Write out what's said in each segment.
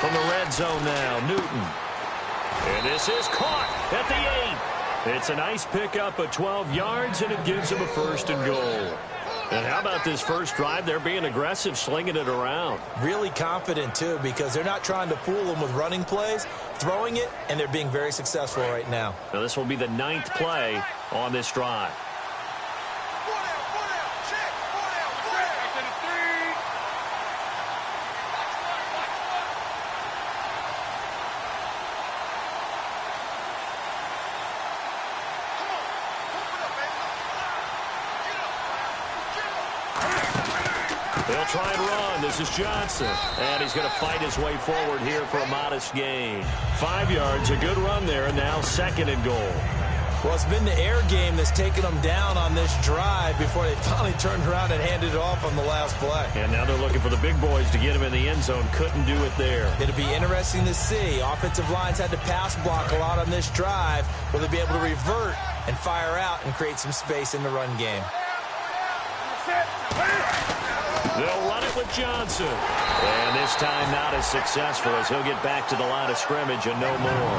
From the red zone now, Newton. And this is caught at the 8. It's a nice pickup of 12 yards, and it gives him a 1st and goal. And how about this first drive? They're being aggressive, slinging it around. Really confident, too, because they're not trying to fool them with running plays, throwing it, and they're being very successful right now. Now this will be the 9th play on this drive. They'll try and run. This is Johnson. And he's going to fight his way forward here for a modest gain. 5 yards, a good run there, and now 2nd and goal. Well, it's been the air game that's taken them down on this drive before they finally turned around and handed it off on the last play. And now they're looking for the big boys to get him in the end zone. Couldn't do it there. It'll be interesting to see. Offensive lines had to pass block a lot on this drive. Will they be able to revert and fire out and create some space in the run game? They'll run it with Johnson. And this time not as successful as he'll get back to the line of scrimmage and no more.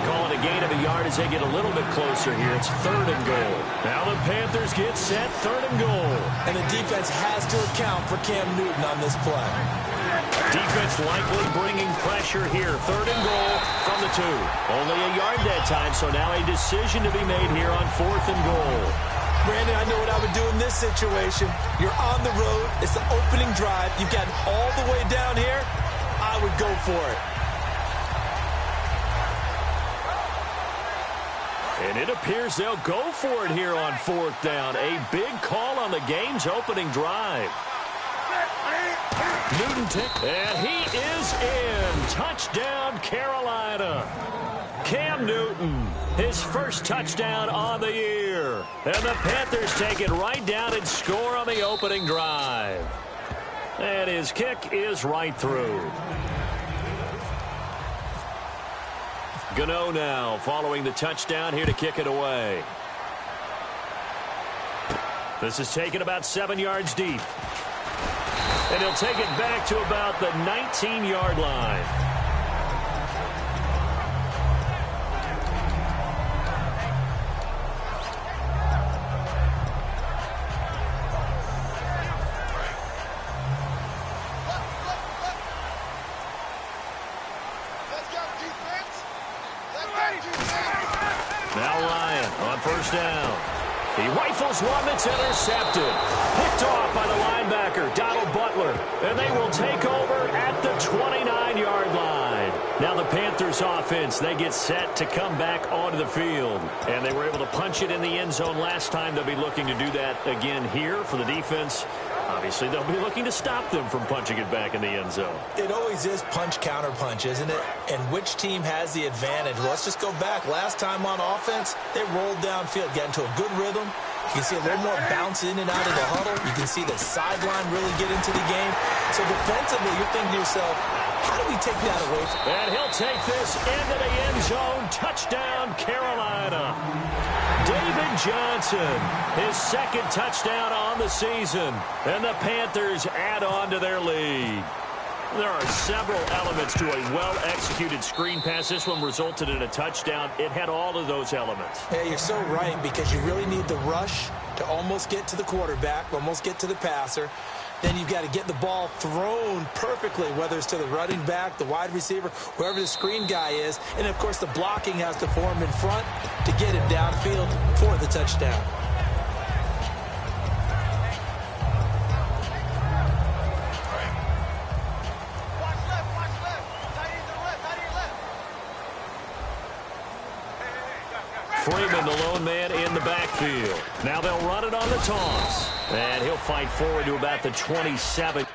Call it a gain of a yard as they get a little bit closer here. It's 3rd and goal. Now the Panthers get set, 3rd and goal. And the defense has to account for Cam Newton on this play. Defense likely bringing pressure here. 3rd and goal from the 2. Only a yard that time, so now a decision to be made here on 4th and goal. Brandon, I know what I would do in this situation. You're on the road. It's the opening drive. You've gotten all the way down here. I would go for it. And it appears they'll go for it here on 4th down. A big call on the game's opening drive. Newton and he is in. Touchdown, Carolina. Cam Newton, his first touchdown on the year. And the Panthers take it right down and score on the opening drive. And his kick is right through. Gano now following the touchdown here to kick it away. This is taken about 7 yards deep. And he'll take it back to about the 19-yard line. First down. He rifles one that's intercepted. Picked off by the linebacker, Donald Butler. And they will take over at the 29-yard line. Now the Panthers offense, they get set to come back onto the field. And they were able to punch it in the end zone last time. They'll be looking to do that again here for the defense. Obviously, they'll be looking to stop them from punching it back in the end zone. It always is punch-counter-punch, isn't it? And which team has the advantage? Well, let's just go back. Last time on offense, they rolled downfield, got into a good rhythm. You can see a little more bounce in and out of the huddle. You can see the sideline really get into the game. So defensively, you're thinking to yourself, how do we take that away from him? And he'll take this into the end zone. Touchdown, Carolina. David Johnson, his 2nd touchdown on the season. And the Panthers add on to their lead. There are several elements to a well-executed screen pass. This one resulted in a touchdown. It had all of those elements. Yeah, you're so right, because you really need the rush to almost get to the quarterback, almost get to the passer. Then you've got to get the ball thrown perfectly, whether it's to the running back, the wide receiver, whoever the screen guy is. And, of course, the blocking has to form in front to get it downfield for the touchdown. Freeman, the lone man in the backfield. Now they'll run it on the toss. And he'll fight forward to about the 27.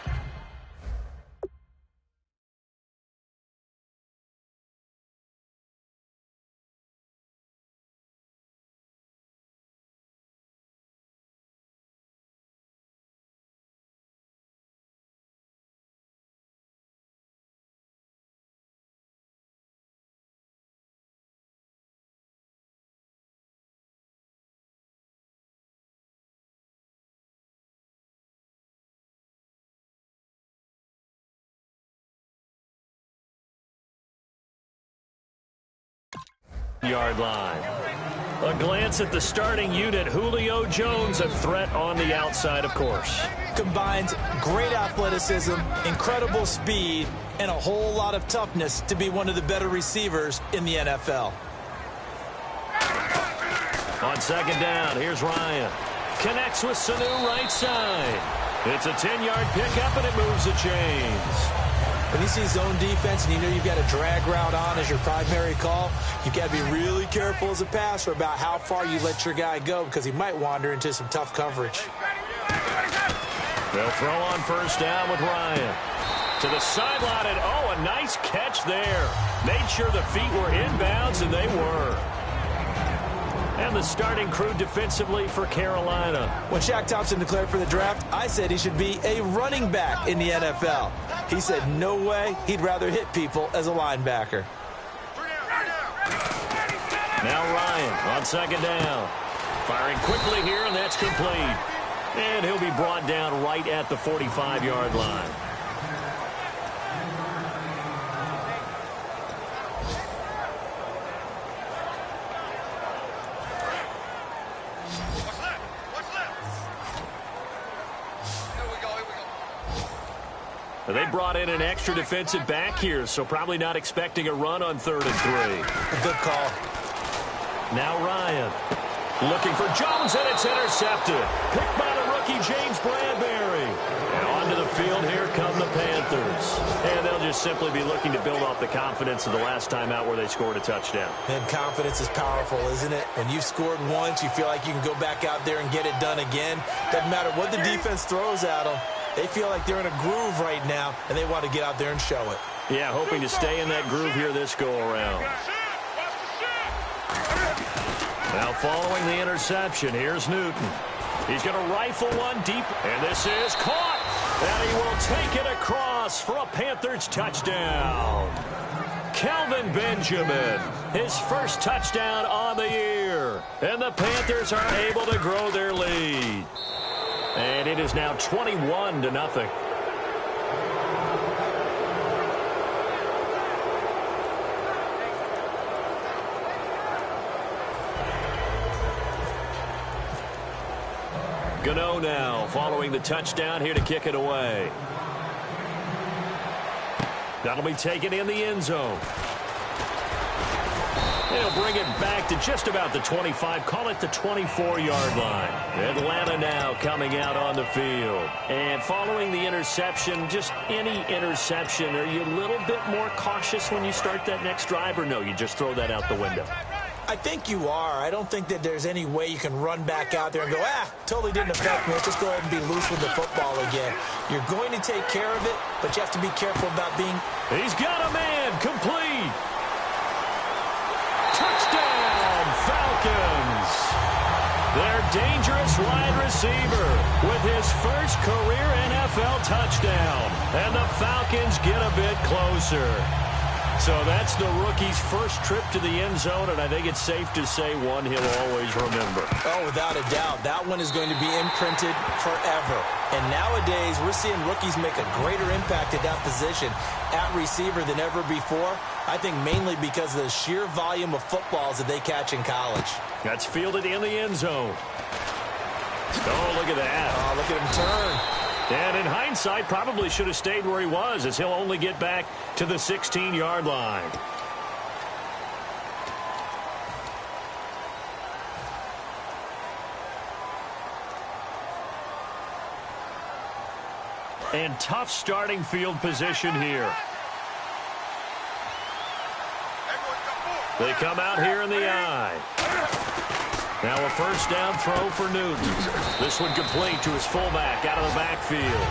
Yard line. A glance at the starting unit. Julio Jones, a threat on the outside, of course. Combines great athleticism, incredible speed, and a whole lot of toughness to be one of the better receivers in the NFL. On second down, here's Ryan. Connects with Sanu right side. It's a 10-yard pickup, and it moves the chains. When you see zone defense and you know you've got a drag route on as your primary call, you've got to be really careful as a passer about how far you let your guy go because he might wander into some tough coverage. They'll throw on first down with Ryan. To the sideline, and oh, a nice catch there. Made sure the feet were inbounds, and they were. And the starting crew defensively for Carolina. When Shaq Thompson declared for the draft, I said he should be a running back in the NFL. He said no way, he'd rather hit people as a linebacker. Now Ryan on second down. Firing quickly here, and that's complete. And he'll be brought down right at the 45-yard line. They brought in an extra defensive back here, so probably not expecting a run on 3rd and 3. A good call. Now Ryan looking for Jones, and it's intercepted. Picked by the rookie James Bradbury. And onto the field, here come the Panthers. And they'll just simply be looking to build off the confidence of the last time out where they scored a touchdown. And confidence is powerful, isn't it? When you've scored once, you feel like you can go back out there and get it done again. Doesn't matter what the defense throws at them. They feel like they're in a groove right now, and they want to get out there and show it. Yeah, hoping to stay in that groove here this go-around. Now following the interception, here's Newton. He's going to rifle one deep, and this is caught. And he will take it across for a Panthers touchdown. Kelvin Benjamin, his first touchdown on the year. And the Panthers are able to grow their lead. And it is now 21-0. Gano now following the touchdown here to kick it away. That'll be taken in the end zone. They'll bring it back to just about the 25, call it the 24-yard line. Atlanta now coming out on the field. And following the interception, just any interception, are you a little bit more cautious when you start that next drive, or no, you just throw that out the window? I think you are. I don't think that there's any way you can run back out there and go, totally didn't affect me. Let's just go ahead and be loose with the football again. You're going to take care of it, but you have to be careful about being... He's got a man, complete. Touchdown, Falcons. Their dangerous wide receiver with his first career NFL touchdown. And the Falcons get a bit closer. So that's the rookie's first trip to the end zone, and I think it's safe to say one he'll always remember. Oh, without a doubt. That one is going to be imprinted forever. And nowadays, we're seeing rookies make a greater impact at that position at receiver than ever before. I think mainly because of the sheer volume of footballs that they catch in college. That's fielded in the end zone. Oh, look at that. Oh, look at him turn. And in hindsight, probably should have stayed where he was, as he'll only get back to the 16-yard line. And tough starting field position here. They come out here in the eye. Now a first down throw for Newton. This one complete to his fullback out of the backfield.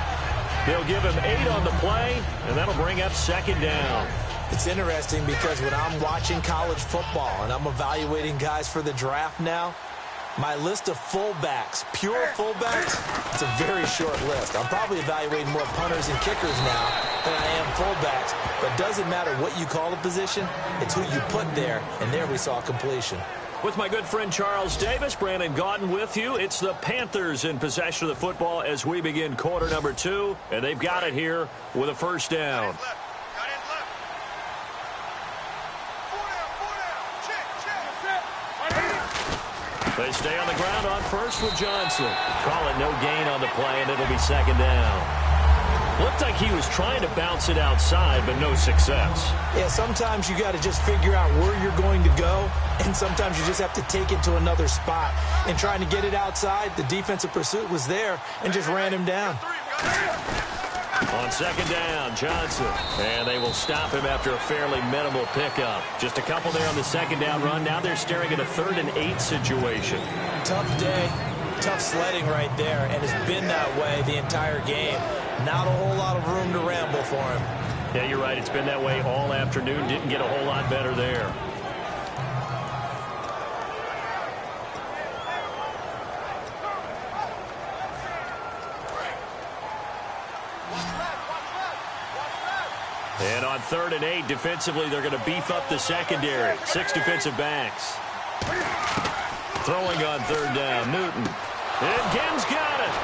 They'll give him 8 on the play, and that'll bring up second down. It's interesting because when I'm watching college football and I'm evaluating guys for the draft now, my list of fullbacks, pure fullbacks, it's a very short list. I'm probably evaluating more punters and kickers now than I am fullbacks. But it doesn't matter what you call the position, it's who you put there, and there we saw completion. With my good friend Charles Davis, Brandon Gaudin with you. It's the Panthers in possession of the football as we begin quarter number 2, and they've got it here with a first down. They stay on the ground on first with Johnson. Call it no gain on the play, and it'll be second down. Looked like he was trying to bounce it outside, but no success. Yeah, sometimes you got to just figure out where you're going to go, and sometimes you just have to take it to another spot. And trying to get it outside, the defensive pursuit was there and just ran him down. On second down, Johnson. And they will stop him after a fairly minimal pickup. Just a couple there on the second down run. Now they're staring at a 3rd and 8 situation. Tough day, tough sledding right there, and it's been that way the entire game. Not a whole lot of room to ramble for him. Yeah, you're right. It's been that way all afternoon. Didn't get a whole lot better there. And on 3rd and 8, defensively, they're going to beef up the secondary. 6 defensive backs. Throwing on 3rd down, Newton. And Gibbs got it.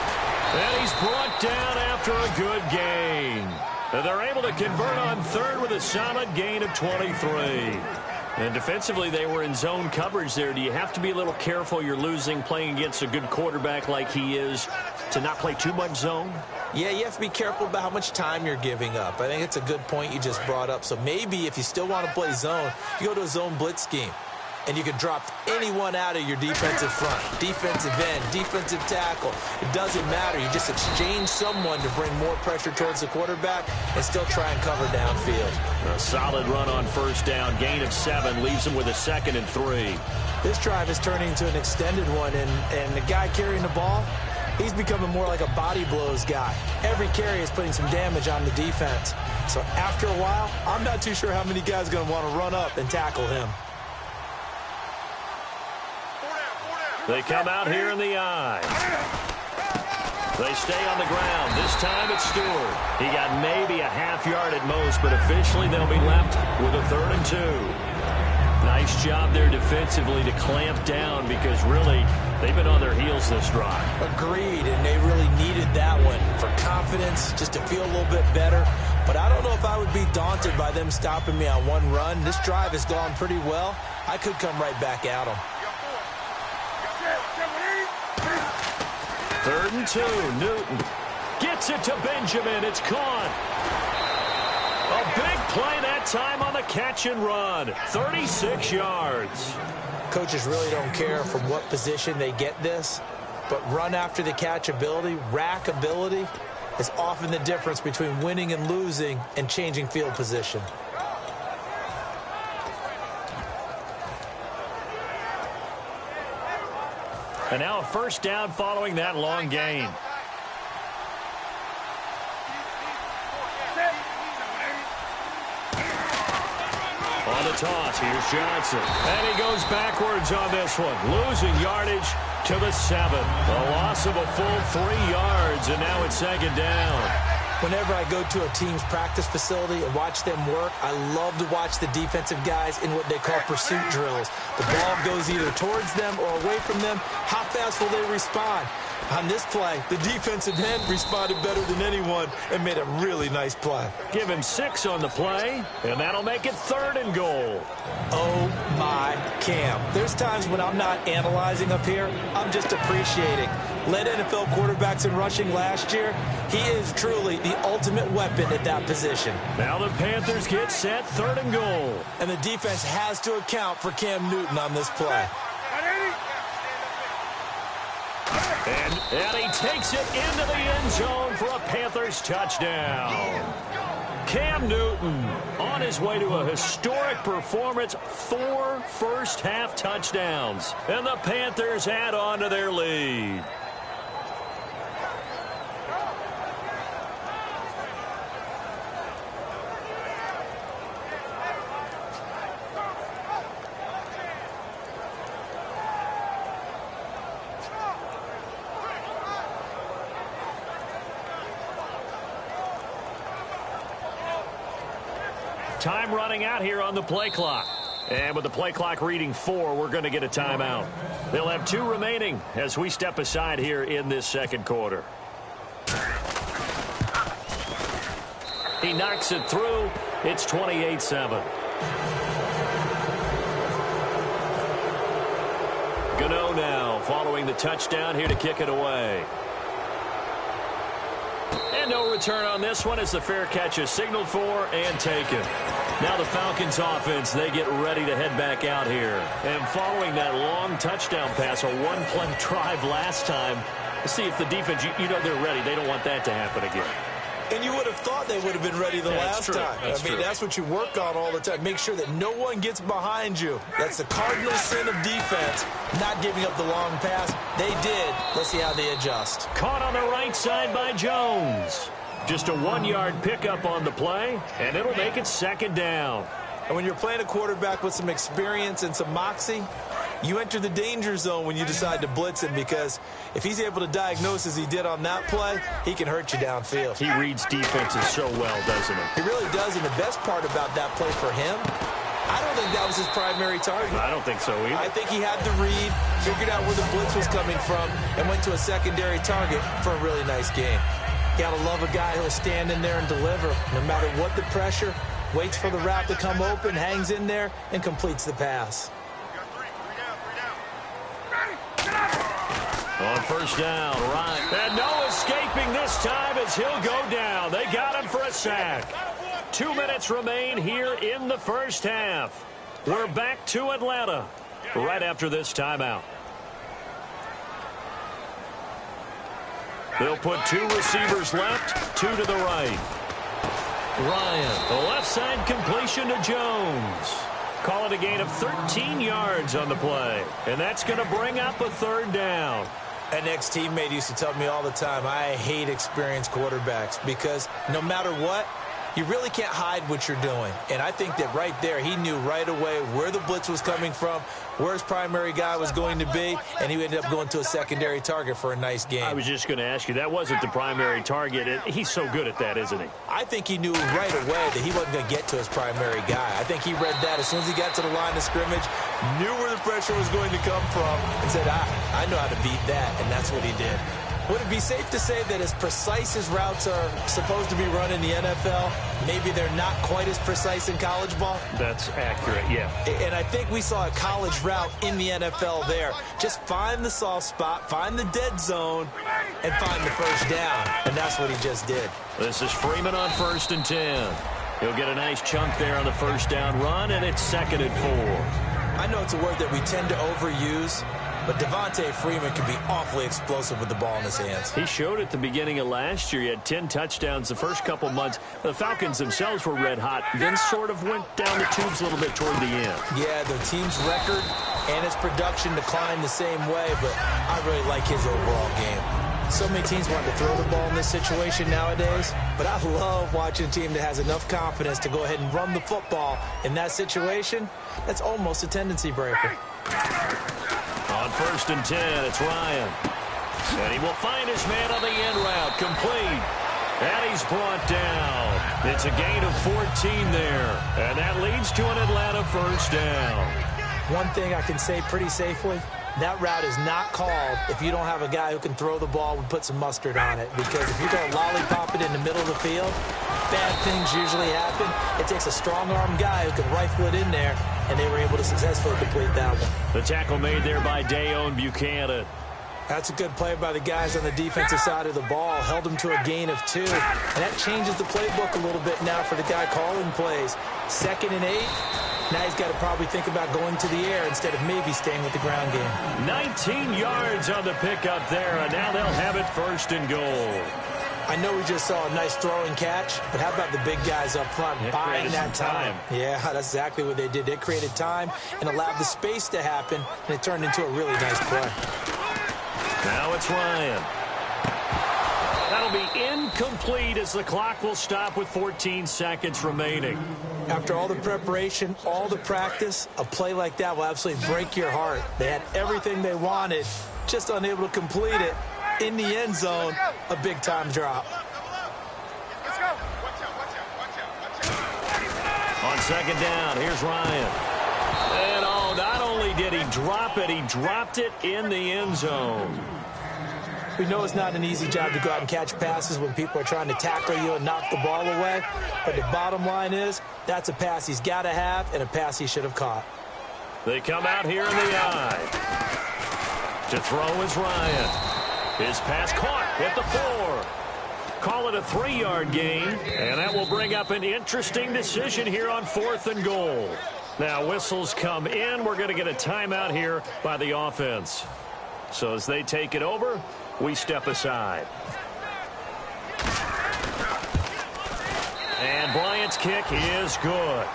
And he's brought down after a good gain. And they're able to convert on 3rd with a solid gain of 23. And defensively, they were in zone coverage there. Do you have to be a little careful? You're losing playing against a good quarterback like he is to not play too much zone? Yeah, you have to be careful about how much time you're giving up. I think it's a good point you just brought up. So maybe if you still want to play zone, you go to a zone blitz scheme. And you can drop anyone out of your defensive front. Defensive end, defensive tackle. It doesn't matter. You just exchange someone to bring more pressure towards the quarterback and still try and cover downfield. A solid run on 1st down. Gain of 7 leaves him with a 2nd and 3. This drive is turning into an extended one. And the guy carrying the ball, he's becoming more like a body blows guy. Every carry is putting some damage on the defense. So after a while, I'm not too sure how many guys are going to want to run up and tackle him. They come out here in the eye. They stay on the ground. This time it's Stewart. He got maybe a half yard at most, but officially they'll be left with a 3rd and 2. Nice job there defensively to clamp down because really they've been on their heels this drive. Agreed, and they really needed that one for confidence, just to feel a little bit better. But I don't know if I would be daunted by them stopping me on one run. This drive has gone pretty well. I could come right back at them. 3rd and 2, Newton gets it to Benjamin. It's caught. A big play that time on the catch and run. 36 yards. Coaches really don't care from what position they get this, but run after the catch ability, rack ability, is often the difference between winning and losing and changing field position. And now a 1st down following that long gain. On the toss, here's Johnson. And he goes backwards on this one, losing yardage to the 7. A loss of a full 3 yards, and now it's 2nd down. Whenever I go to a team's practice facility and watch them work, I love to watch the defensive guys in what they call pursuit drills. The ball goes either towards them or away from them. How fast will they respond? On this play, the defensive end responded better than anyone and made a really nice play. Give him 6 on the play, and that'll make it 3rd and goal. Oh, my Cam. There's times when I'm not analyzing up here. I'm just appreciating. Led NFL quarterbacks in rushing last year. He is truly the ultimate weapon at that position. Now the Panthers get set, 3rd and goal. And the defense has to account for Cam Newton on this play. And he takes it into the end zone for a Panthers touchdown. Cam Newton on his way to a historic performance, 4 first-half touchdowns. And the Panthers add on to their lead. Time running out here on the play clock. And with the play clock reading 4, we're going to get a timeout. They'll have 2 remaining as we step aside here in this 2nd quarter. He knocks it through. It's 28-7. Gano now following the touchdown here to kick it away. And no return on this one as the fair catch is signaled for and taken. Now the Falcons offense, they get ready to head back out here. And following that long touchdown pass, a one-play drive last time, let's see if the defense, you know they're ready. They don't want that to happen again. And you would have thought they would have been ready the last time. That's what you work on all the time. Make sure that no one gets behind you. That's the cardinal sin of defense, not giving up the long pass. They did. Let's see how they adjust. Caught on the right side by Jones. Just a 1-yard pickup on the play, and it'll make it second down. And when you're playing a quarterback with some experience and some moxie, you enter the danger zone when you decide to blitz him, because if he's able to diagnose as he did on that play, he can hurt you downfield. He reads defenses so well, doesn't he? He really does, and the best part about that play for him, I don't think that was his primary target. I don't think so either. I think he had the read, figured out where the blitz was coming from, and went to a secondary target for a really nice game. You gotta love a guy who'll stand in there and deliver, no matter what the pressure, waits for the route to come open, hangs in there, and completes the pass. On first down, Ryan. And no escaping this time as he'll go down. They got him for a sack. 2 minutes remain here in the first half. We're back to Atlanta right after this timeout. They'll put 2 receivers left, 2 to the right. Ryan, the left side completion to Jones. Call it a gain of 13 yards on the play. And that's going to bring up a third down. An ex-teammate used to tell me all the time, I hate experienced quarterbacks because no matter what, you really can't hide what you're doing. And I think that right there, he knew right away where the blitz was coming from, where his primary guy was going to be, and he ended up going to a secondary target for a nice game. I was just going to ask you, that wasn't the primary target. He's so good at that, isn't he? I think he knew right away that he wasn't going to get to his primary guy. I think he read that as soon as he got to the line of scrimmage, knew where the pressure was going to come from, and said, I know how to beat that, and that's what he did. Would it be safe to say that as precise as routes are supposed to be run in the NFL, maybe they're not quite as precise in college ball? That's accurate, yeah. And I think we saw a college route in the NFL there. Just find the soft spot, find the dead zone, and find the first down. And that's what he just did. This is Freeman on 1st and 10. He'll get a nice chunk there on the first down run, and it's 2nd and 4. I know it's a word that we tend to overuse, but Devontae Freeman can be awfully explosive with the ball in his hands. He showed at the beginning of last year. He had 10 touchdowns the first couple months. The Falcons themselves were red hot, then sort of went down the tubes a little bit toward the end. Yeah, the team's record and its production declined the same way, but I really like his overall game. So many teams want to throw the ball in this situation nowadays, but I love watching a team that has enough confidence to go ahead and run the football in that situation. That's almost a tendency breaker. On 1st and 10, it's Ryan. And he will find his man on the end route, complete. And he's brought down. It's a gain of 14 there. And that leads to an Atlanta first down. One thing I can say pretty safely, that route is not called if you don't have a guy who can throw the ball and put some mustard on it. Because if you're going to lollipop it in the middle of the field, bad things usually happen. It takes a strong-arm guy who can rifle it in there, and they were able to successfully complete that one. The tackle made there by Dayon Buchanan. That's a good play by the guys on the defensive side of the ball. Held them to a gain of 2. And that changes the playbook a little bit now for the guy calling plays. 2nd and 8. Now he's got to probably think about going to the air instead of maybe staying with the ground game. 19 yards on the pickup there, and now they'll have it 1st and goal. I know we just saw a nice throwing catch, but how about the big guys up front buying that time? Yeah, that's exactly what they did. They created time and allowed the space to happen, and it turned into a really nice play. Now it's Ryan. That'll be incomplete as the clock will stop with 14 seconds remaining. After all the preparation, all the practice, a play like that will absolutely break your heart. They had everything they wanted, just unable to complete it. In the end zone, a big-time drop. Let's go. On 2nd down, here's Ryan. And not only did he drop it, he dropped it in the end zone. We know it's not an easy job to go out and catch passes when people are trying to tackle you and knock the ball away. But the bottom line is, that's a pass he's got to have and a pass he should have caught. They come out here in the I. To throw is Ryan. His pass caught at the 4. Call it a 3-yard gain, and that will bring up an interesting decision here on 4th and goal. Now whistles come in. We're going to get a timeout here by the offense. So as they take it over, we step aside. And Bryant's kick is good.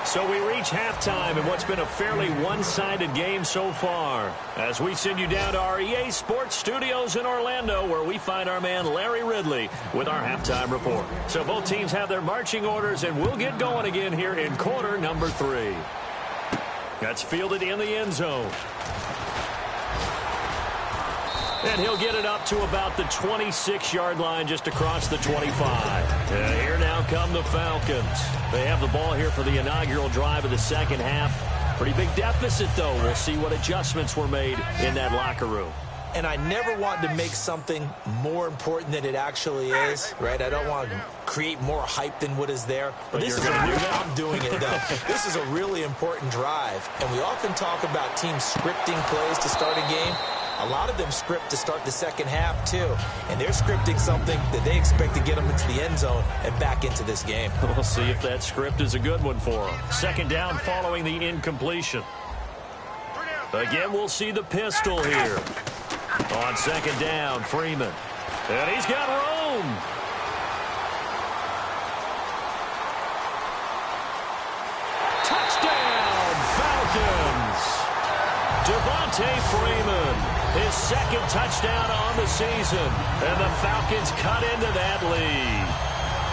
So we reach halftime in what's been a fairly one-sided game so far, as we send you down to our EA Sports Studios in Orlando, where we find our man Larry Ridley with our halftime report. So both teams have their marching orders, and we'll get going again here in quarter number 3. That's fielded in the end zone. And he'll get it up to about the 26-yard line, just across the 25. And here now come the Falcons. They have the ball here for the inaugural drive of the second half. Pretty big deficit, though. We'll see what adjustments were made in that locker room. And I never want to make something more important than it actually is, right? I don't want to create more hype than what is there. But this is I'm doing it, though. This is a really important drive. And we often talk about teams scripting plays to start a game. A lot of them script to start the second half, too. And they're scripting something that they expect to get them into the end zone and back into this game. We'll see if that script is a good one for them. Second down following the incompletion. Again, we'll see the pistol here. On second down, Freeman. And he's got room. Touchdown, Falcons. Devontae Freeman. His second touchdown on the season. And the Falcons cut into that lead.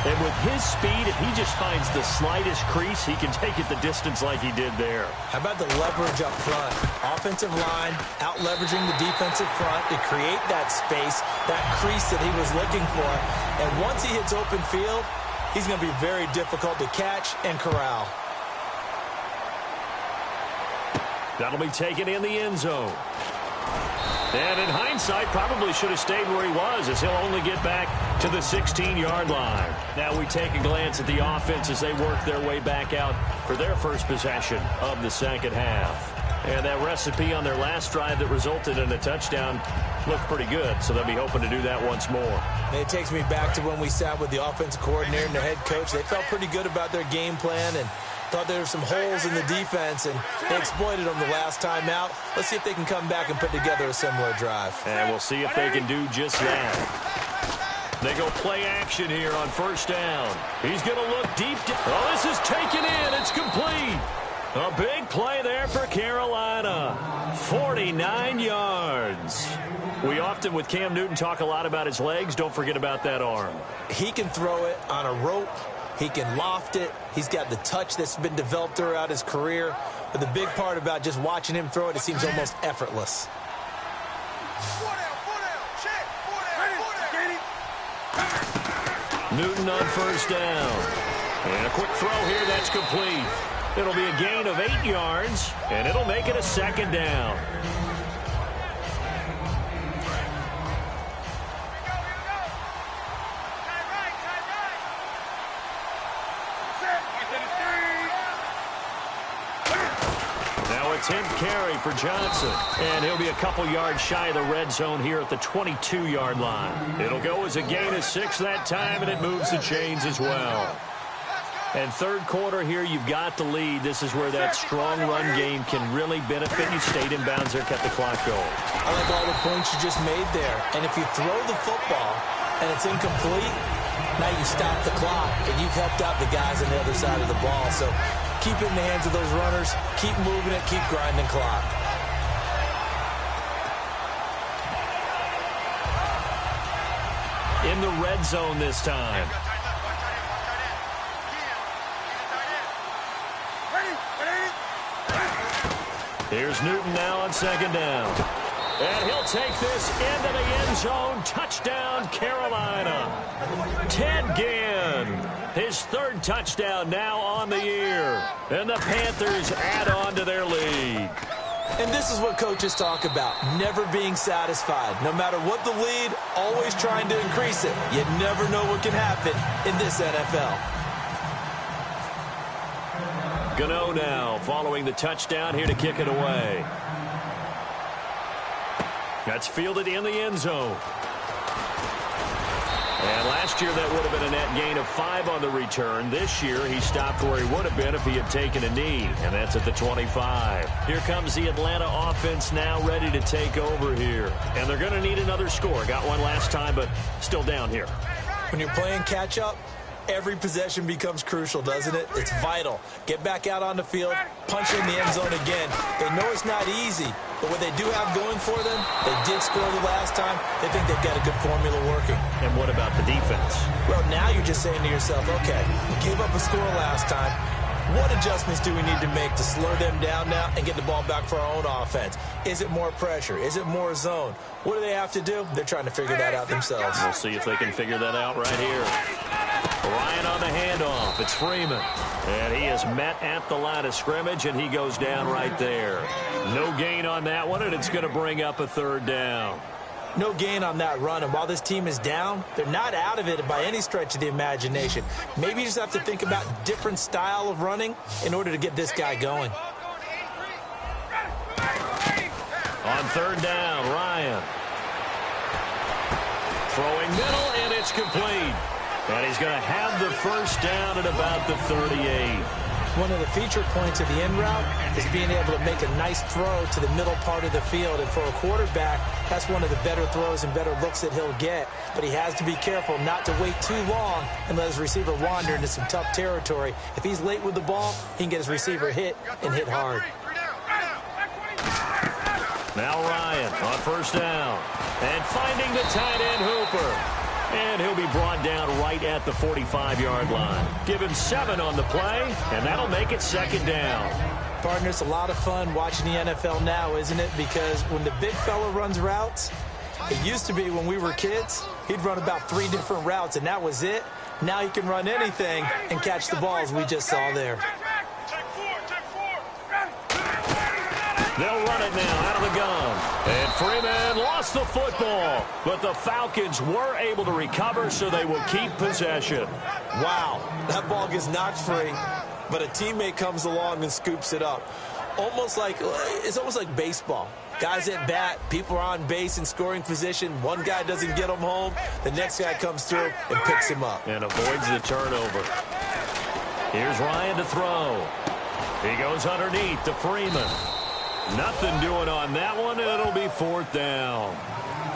And with his speed, if he just finds the slightest crease, he can take it the distance like he did there. How about the leverage up front? Offensive line out-leveraging the defensive front to create that space, that crease that he was looking for. And once he hits open field, he's going to be very difficult to catch and corral. That'll be taken in the end zone. And in hindsight, probably should have stayed where he was, as he'll only get back to the 16-yard line. Now we take a glance at the offense as they work their way back out for their first possession of the second half. And that recipe on their last drive that resulted in a touchdown looked pretty good, so they'll be hoping to do that once more. And it takes me back to when we sat with the offensive coordinator and the head coach. They felt pretty good about their game plan and thought there were some holes in the defense, and they exploited them the last time out. Let's see if they can come back and put together a similar drive. And we'll see if they can do just that. They go play action here on first down. He's going to look deep. Oh, this is taken in. It's complete. A big play there for Carolina. 49 yards. We often, with Cam Newton, talk a lot about his legs. Don't forget about that arm. He can throw it on a rope. He can loft it. He's got the touch that's been developed throughout his career. But the big part about just watching him throw it, it seems almost effortless. Newton on first down. And a quick throw here, that's complete. It'll be a gain of 8 yards, and it'll make it a second down. Now a 10th carry for Johnson, and he'll be a couple yards shy of the red zone here at the 22-yard line. It'll go as a gain of 6 that time, and it moves the chains as well. And third quarter here, you've got the lead. This is where that strong run game can really benefit you. Stayed in bounds there, kept the clock going. I like all the points you just made there. And if you throw the football and it's incomplete, now you stop the clock, and you've helped out the guys on the other side of the ball. So keep it in the hands of those runners. Keep moving it. Keep grinding clock. In the red zone this time. Here's Newton now on second down. And he'll take this into the end zone. Touchdown, Carolina. Ted Ginn, his third touchdown now on the year. And the Panthers add on to their lead. And this is what coaches talk about, never being satisfied. No matter what the lead, always trying to increase it. You never know what can happen in this NFL. Gano now following the touchdown here to kick it away. That's fielded in the end zone. And last year that would have been a net gain of 5 on the return. This year he stopped where he would have been if he had taken a knee, and that's at the 25. Here comes the Atlanta offense now ready to take over here. And they're going to need another score. Got one last time, but still down here. When you're playing catch-up, every possession becomes crucial, doesn't it? It's vital. Get back out on the field, punch in the end zone again. They know it's not easy, but what they do have going for them, they did score the last time. They think they've got a good formula working. And what about the defense? Well, now you're just saying to yourself, okay, we gave up a score last time. What adjustments do we need to make to slow them down now and get the ball back for our own offense? Is it more pressure? Is it more zone? What do they have to do? They're trying to figure that out themselves. We'll see if they can figure that out right here. Ryan on the handoff. It's Freeman. And he is met at the line of scrimmage, and he goes down right there. No gain on that one, and it's going to bring up a third down. No gain on that run, and while this team is down, they're not out of it by any stretch of the imagination. Maybe you just have to think about different style of running in order to get this guy going. On third down, Ryan. Throwing middle, and it's complete. And he's going to have the first down at about the 38. One of the feature points of the end route is being able to make a nice throw to the middle part of the field. And for a quarterback, that's one of the better throws and better looks that he'll get. But he has to be careful not to wait too long and let his receiver wander into some tough territory. If he's late with the ball, he can get his receiver hit and hit hard. Now Ryan on first down. And finding the tight end Hooper. And he'll be brought down right at the 45-yard line. Give him 7 on the play, and that'll make it second down. Partner, it's a lot of fun watching the NFL now, isn't it? Because when the big fella runs routes, it used to be when we were kids, he'd run about 3 different routes, and that was it. Now he can run anything and catch the balls we just saw there. They'll run it now out of the gun. And Freeman lost the football. But the Falcons were able to recover, so they will keep possession. Wow, that ball gets knocked free, but a teammate comes along and scoops it up. It's almost like baseball. Guys at bat, people are on base in scoring position. One guy doesn't get him home. The next guy comes through and picks him up. And avoids the turnover. Here's Ryan to throw. He goes underneath to Freeman. Nothing doing on that one, and it'll be fourth down.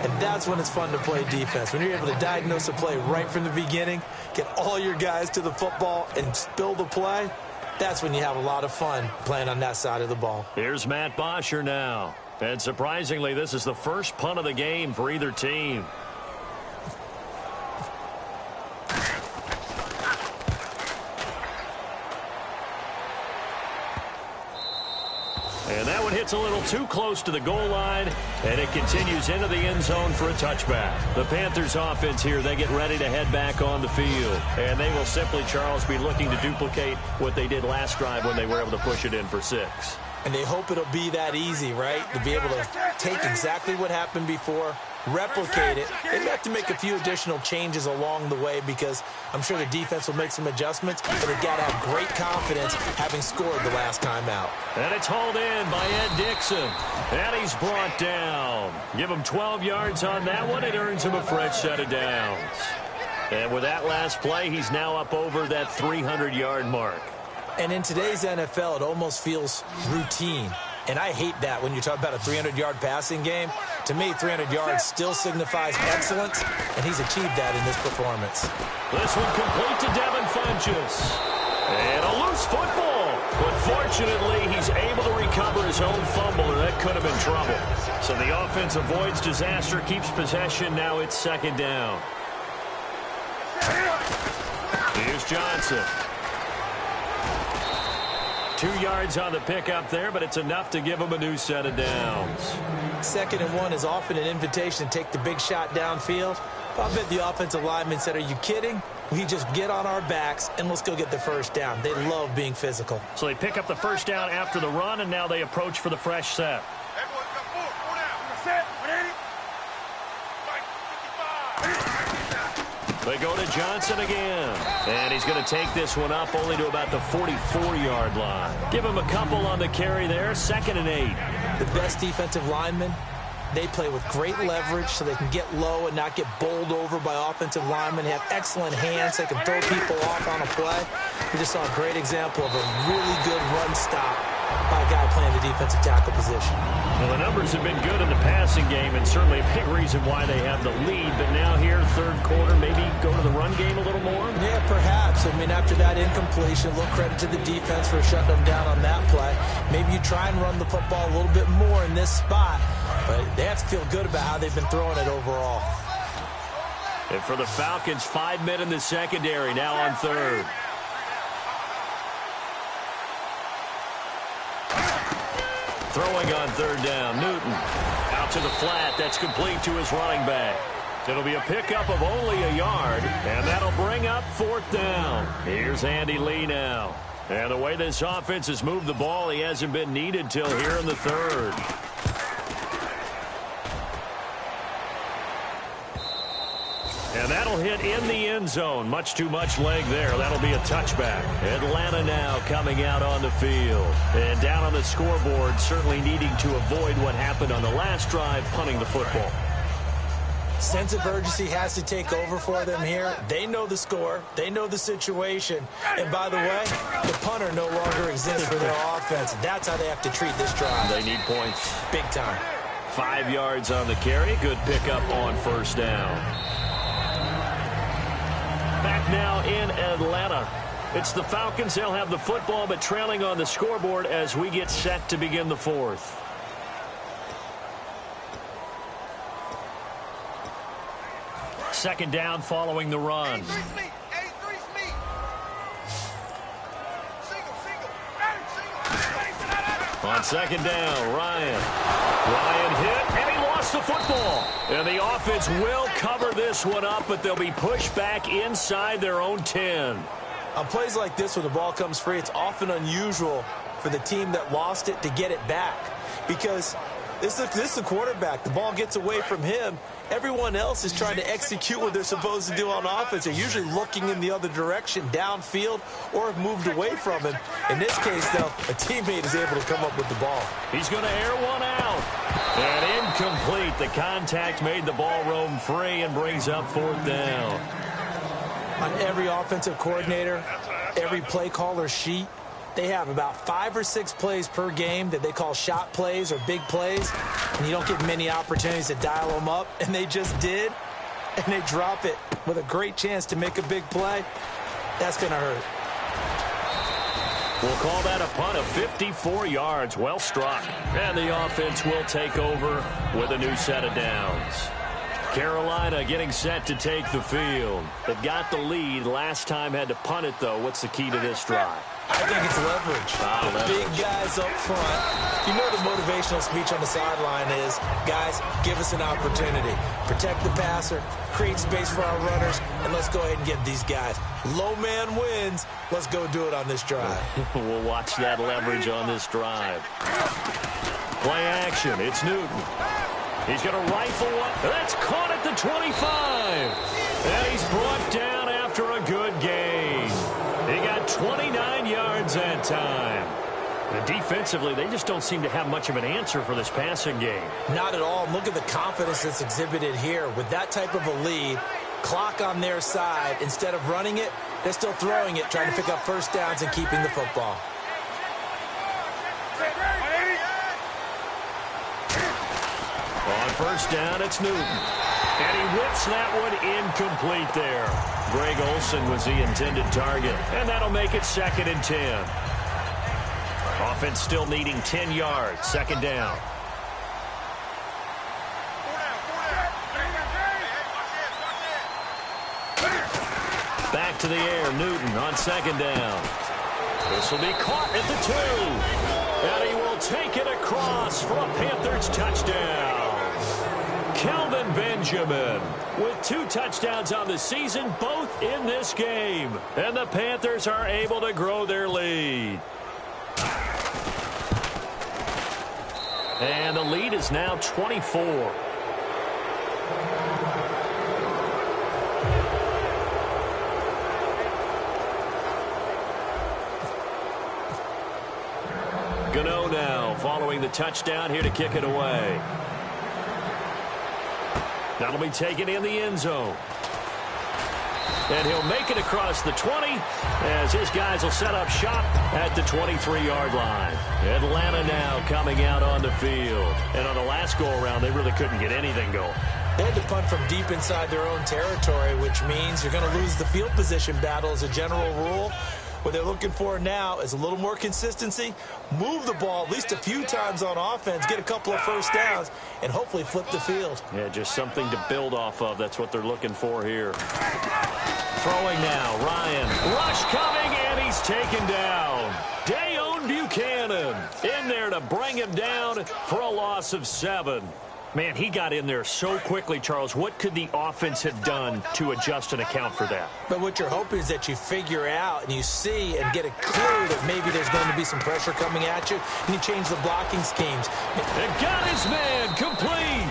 And that's when it's fun to play defense. When you're able to diagnose a play right from the beginning, get all your guys to the football and spill the play, that's when you have a lot of fun playing on that side of the ball. Here's Matt Bosher now. And surprisingly, this is the first punt of the game for either team. And that one hits a little too close to the goal line, and it continues into the end zone for a touchback. The Panthers offense here, they get ready to head back on the field. And they will simply, Charles, be looking to duplicate what they did last drive when they were able to push it in for 6. And they hope it'll be that easy, right? To be able to take exactly what happened before, replicate it. They have to make a few additional changes along the way because I'm sure the defense will make some adjustments, but they've got to have great confidence having scored the last time out. And it's hauled in by Ed Dixon. And he's brought down. Give him 12 yards on that one. It earns him a fresh set of downs. And with that last play, he's now up over that 300-yard mark. And in today's NFL, it almost feels routine. And I hate that when you talk about a 300-yard passing game. To me, 300 yards still signifies excellence, and he's achieved that in this performance. This one complete to Devin Funchess. And a loose football. But fortunately, he's able to recover his own fumble, or that could have been trouble. So the offense avoids disaster, keeps possession. Now it's second down. Here's Johnson. 2 yards on the pickup there, but it's enough to give him a new set of downs. 2nd and 1 is often an invitation to take the big shot downfield. I bet the offensive lineman said, are you kidding? We just get on our backs and let's go get the first down. They love being physical. So they pick up the first down after the run, and now they approach for the fresh set. They go to Johnson again. And he's going to take this one up only to about the 44-yard line. Give him a couple on the carry there. 2nd and 8. The best defensive linemen, They play with great leverage so they can get low and not get bowled over by offensive linemen. They have excellent hands. They can throw people off on a play. We just saw a great example of a really good run stop by a guy playing the defensive tackle position. Well, the numbers have been good in the passing game, and certainly a big reason why they have the lead. But now here, third quarter, maybe go to the run game a little more? Yeah, perhaps. I mean, after that incompletion, a little credit to the defense for shutting them down on that play. Maybe you try and run the football a little bit more in this spot, but they have to feel good about how they've been throwing it overall. And for the Falcons, 5 men in the secondary, now on third. Throwing on third down, Newton. Out to the flat, that's complete to his running back. It'll be a pickup of only a yard, and that'll bring up fourth down. Here's Andy Lee now. And the way this offense has moved the ball, he hasn't been needed till here in the third. And that'll hit in the end zone. Much too much leg there. That'll be a touchback. Atlanta now coming out on the field. And down on the scoreboard, certainly needing to avoid what happened on the last drive, punting the football. Sense of urgency has to take over for them here. They know the score. They know the situation. And by the way, the punter no longer exists for their offense. That's how they have to treat this drive. They need points. Big time. 5 yards on the carry. Good pickup on first down. Back now in Atlanta. It's the Falcons. They'll have the football, but trailing on the scoreboard as we get set to begin the fourth. Second down following the run. On second down, Ryan hit, and he lost the football. And the offense will cover this one up, but they'll be pushed back inside their own 10. On plays like this, when the ball comes free, it's often unusual for the team that lost it to get it back. Because this is the quarterback. The ball gets away from him. Everyone else is trying to execute what they're supposed to do on offense. They're usually looking in the other direction, downfield, or have moved away from him. In this case, though, a teammate is able to come up with the ball. He's going to air one out. And incomplete. The contact made the ball roam free and brings up fourth down. On every offensive coordinator, every play caller sheet, they have about 5 or 6 plays per game that they call shot plays or big plays, and you don't get many opportunities to dial them up, and they just did, and they drop it with a great chance to make a big play. That's going to hurt. We'll call that a punt of 54 yards. Well struck. And the offense will take over with a new set of downs. Carolina getting set to take the field. They've got the lead. Last time had to punt it, though. What's the key to this drive? I think it's leverage. Big guys up front. You know the motivational speech on the sideline is, guys, give us an opportunity. Protect the passer, create space for our runners, and let's go ahead and get these guys. Low man wins. Let's go do it on this drive. We'll watch that leverage on this drive. Play action. It's Newton. He's going to rifle one. That's caught at the 25. And he's brought down after a good gain. He got 29 yards that time. And defensively, they just don't seem to have much of an answer for this passing game. Not at all. Look at the confidence that's exhibited here. With that type of a lead, clock on their side, instead of running it, they're still throwing it, trying to pick up first downs and keeping the football. On first down, it's Newton. And he whips that one incomplete there. Greg Olsen was the intended target. And that'll make it 2nd and 10. Offense still needing 10 yards. Second down. Back to the air. Newton on second down. This will be caught at the 2. And he will take it across for a Panthers touchdown. Kelvin Benjamin with 2 touchdowns on the season, both in this game. And the Panthers are able to grow their lead. And the lead is now 24. Gano now following the touchdown here to kick it away. That'll be taken in the end zone. And he'll make it across the 20 as his guys will set up shop at the 23-yard line. Atlanta now coming out on the field. And on the last go-around, they really couldn't get anything going. They had to punt from deep inside their own territory, which means you're going to lose the field position battle as a general rule. What they're looking for now is a little more consistency, move the ball at least a few times on offense, get a couple of first downs, and hopefully flip the field. Yeah, just something to build off of. That's what they're looking for here. Throwing now, Ryan. Rush coming, and he's taken down. Dayon Buchanan in there to bring him down for a loss of 7. Man, he got in there so quickly, Charles. What could the offense have done to adjust and account for that? But what you're hoping is that you figure out and you see and get a clue that maybe there's going to be some pressure coming at you, and you change the blocking schemes. And got his man complete.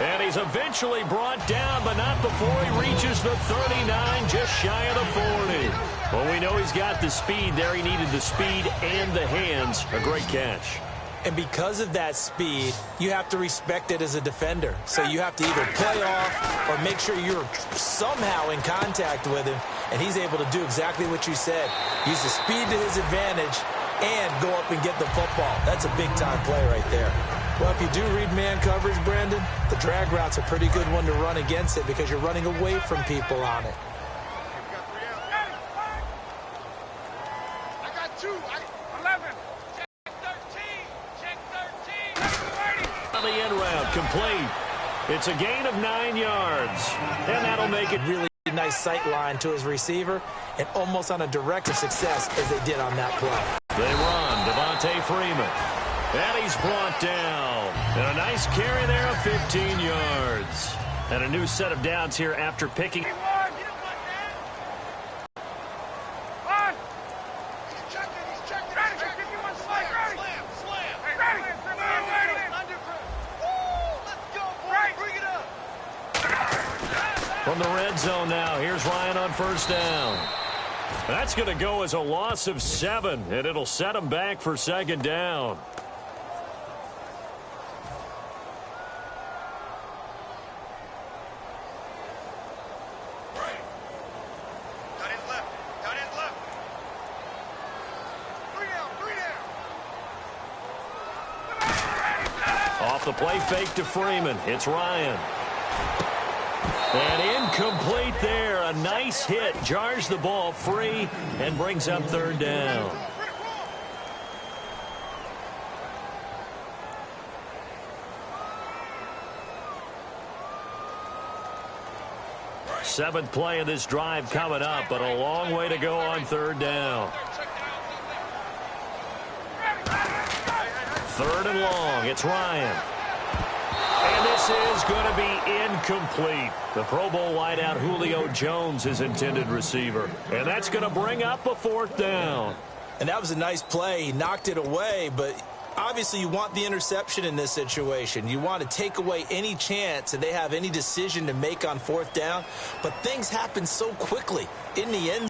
And he's eventually brought down, but not before he reaches the 39, just shy of the 40. Well, we know he's got the speed there. He needed the speed and the hands. A great catch. And because of that speed, you have to respect it as a defender. So you have to either play off or make sure you're somehow in contact with him, and he's able to do exactly what you said. Use the speed to his advantage and go up and get the football. That's a big-time play right there. Well, if you do read man coverage, Brandon, the drag route's a pretty good one to run against it because you're running away from people on it. I got 2. 11. The end route complete. It's a gain of 9 yards, and that'll make it really nice sight line to his receiver and almost on a direct of success as they did on that play. They run Devontae Freeman, and he's brought down. And a nice carry there of 15 yards. And a new set of downs here after picking. From the red zone now, here's Ryan on first down. That's going to go as a loss of 7, and it'll set him back for second down. Off the play fake to Freeman. It's Ryan. And incomplete there. A nice hit. Jars the ball free and brings up third down. Seventh play of this drive coming up, but a long way to go on third down. Third and long. It's Ryan. And this is going to be incomplete. The Pro Bowl wideout Julio Jones, his intended receiver. And that's going to bring up a fourth down. And that was a nice play. He knocked it away, but obviously you want the interception in this situation. You want to take away any chance that they have any decision to make on fourth down. But things happen so quickly in the end.